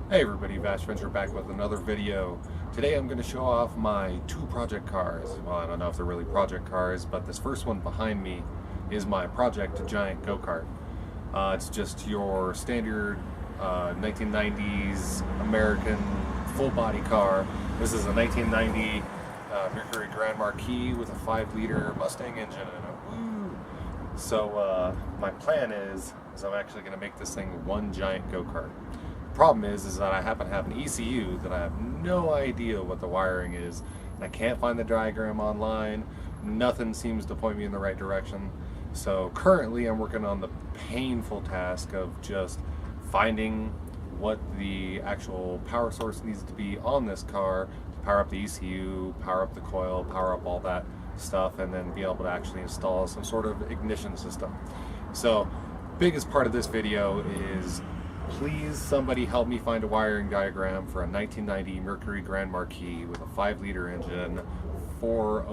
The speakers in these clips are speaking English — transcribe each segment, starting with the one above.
Hey everybody, Vash Venture back with another video. Today I'm going to show off my two project cars. Well, I don't know if they're really project cars, but this first one behind me is my project giant go-kart. It's just your standard 1990s American full-body car. This is a 1990 Mercury Grand Marquis with a 5-liter Mustang engine in it. Woo! So my plan is I'm actually going to make this thing one giant go-kart. Problem is that I happen to have an ECU that I have no idea what the wiring is, and I can't find the diagram online. Nothing seems to point me in the right direction. So currently I'm working on the painful task of just finding what the actual power source needs to be on this car to power up the ECU, power up the coil, power up all that stuff, and then be able to actually install some sort of ignition system. So biggest part of this video is please somebody help me find a wiring diagram for a 1990 Mercury Grand Marquis with a 5-liter engine, 4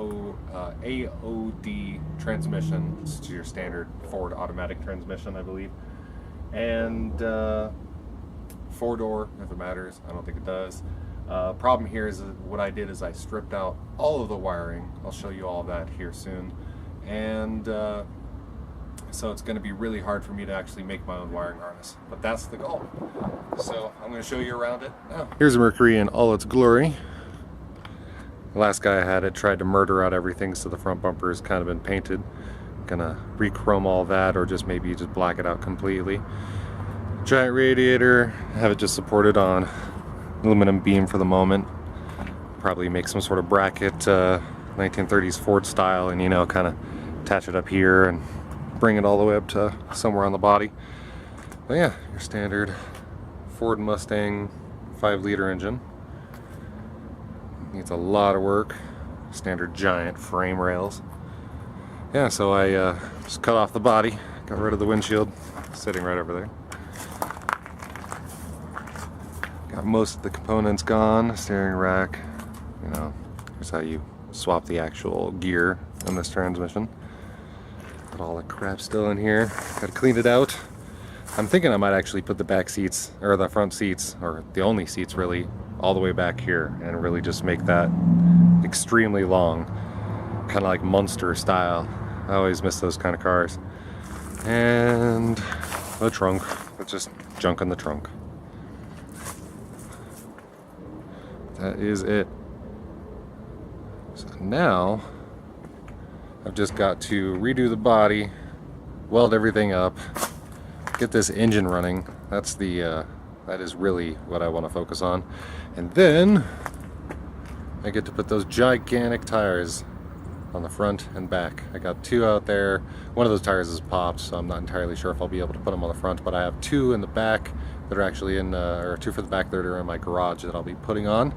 AOD transmission. It's your standard Ford automatic transmission, I believe, and 4-door if it matters. I don't think it does. Problem here is what I did is I stripped out all of the wiring. I'll show you all of that here soon, and so it's going to be really hard for me to actually make my own wiring harness, but that's the goal. So I'm going to show you around it now. Here's a Mercury in all its glory. The last guy I had it tried to murder out everything, so the front bumper has kind of been painted. Gonna re-chrome all that, or just maybe just black it out completely. Giant radiator, have it just supported on aluminum beam for the moment. Probably make some sort of bracket, 1930s Ford style, and kind of attach it up here and bring it all the way up to somewhere on the body. But yeah, your standard Ford Mustang 5-liter engine. Needs a lot of work. Standard giant frame rails. Yeah, so I just cut off the body, got rid of the windshield, sitting right over there. Got most of the components gone, steering rack, here's how you swap the actual gear in this transmission. Got all the crap still in here. Gotta clean it out. I'm thinking I might actually put the back seats, or the front seats, or the only seats really, all the way back here, and really just make that extremely long, kind of like Munster style. I always miss those kind of cars. And the trunk, it's just junk in the trunk. That is it. So now I've just got to redo the body, weld everything up, get this engine running. That's that is really what I want to focus on. And then I get to put those gigantic tires on the front and back. I got 2 out there. One of those tires is popped, so I'm not entirely sure if I'll be able to put them on the front, but I have 2 in the back that are actually in, or 2 for the back that are in my garage that I'll be putting on.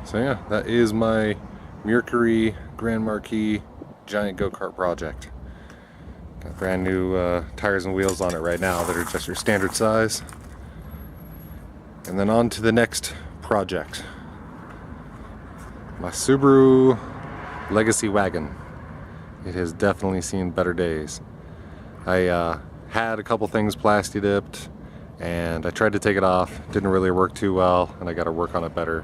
So yeah, that is my Mercury Grand Marquis giant go-kart project. Got brand new tires and wheels on it right now that are just your standard size. And then on to the next project. My Subaru Legacy wagon. It has definitely seen better days. I had a couple things plasti dipped and I tried to take it off. Didn't really work too well, and I got to work on it better.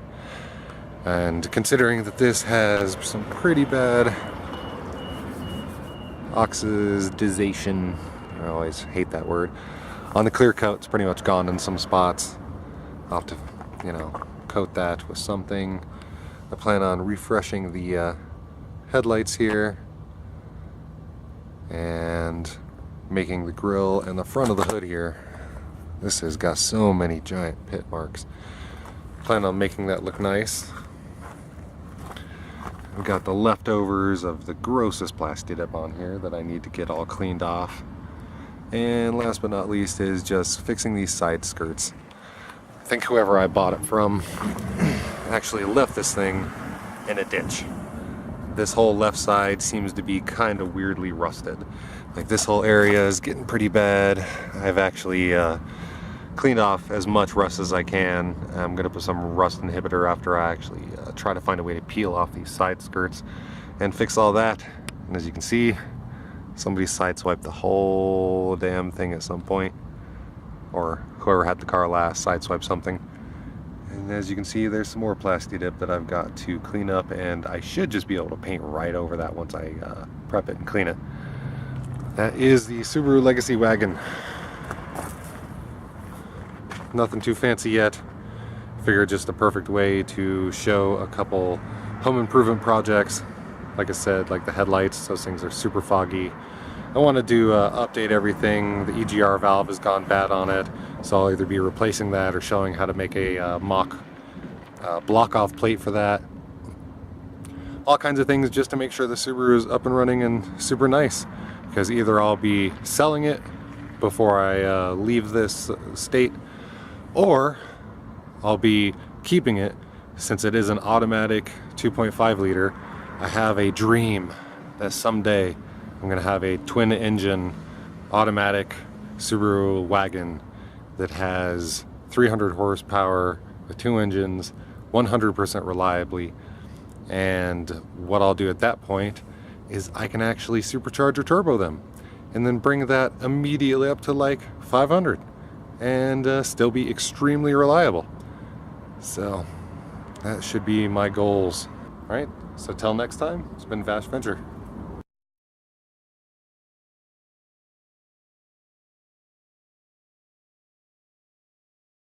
And considering that this has some pretty bad oxidization, I always hate that word, on the clear coat, it's pretty much gone in some spots. I'll have to, coat that with something. I plan on refreshing the headlights here and making the grille and the front of the hood here. This has got so many giant pit marks. Plan on making that look nice. We've got the leftovers of the grossest plasti dip on here that I need to get all cleaned off. And last but not least is just fixing these side skirts. I think whoever I bought it from actually left this thing in a ditch. This whole left side seems to be kind of weirdly rusted. Like this whole area is getting pretty bad. I've actually cleaned off as much rust as I can. I'm gonna put some rust inhibitor after I actually try to find a way to peel off these side skirts and fix all that. And as you can see, somebody sideswiped the whole damn thing at some point, or whoever had the car last sideswiped something. And as you can see, there's some more plastic dip that I've got to clean up, and I should just be able to paint right over that once I prep it and clean it. That is the Subaru Legacy wagon. Nothing too fancy yet. Figured just the perfect way to show a couple home improvement projects. Like I said, like the headlights, those things are super foggy. I want to do update everything. The EGR valve has gone bad on it, so I'll either be replacing that or showing how to make a mock block-off plate for that. All kinds of things just to make sure the Subaru is up and running and super nice. Because either I'll be selling it before I leave this state, or I'll be keeping it since it is an automatic 2.5 liter. I have a dream that someday I'm going to have a twin engine automatic Subaru wagon that has 300 horsepower with 2 engines, 100% reliably. And what I'll do at that point is I can actually supercharge or turbo them and then bring that immediately up to like 500 and still be extremely reliable. So that should be my goals. All right, so till next time, it's been Vash Venture.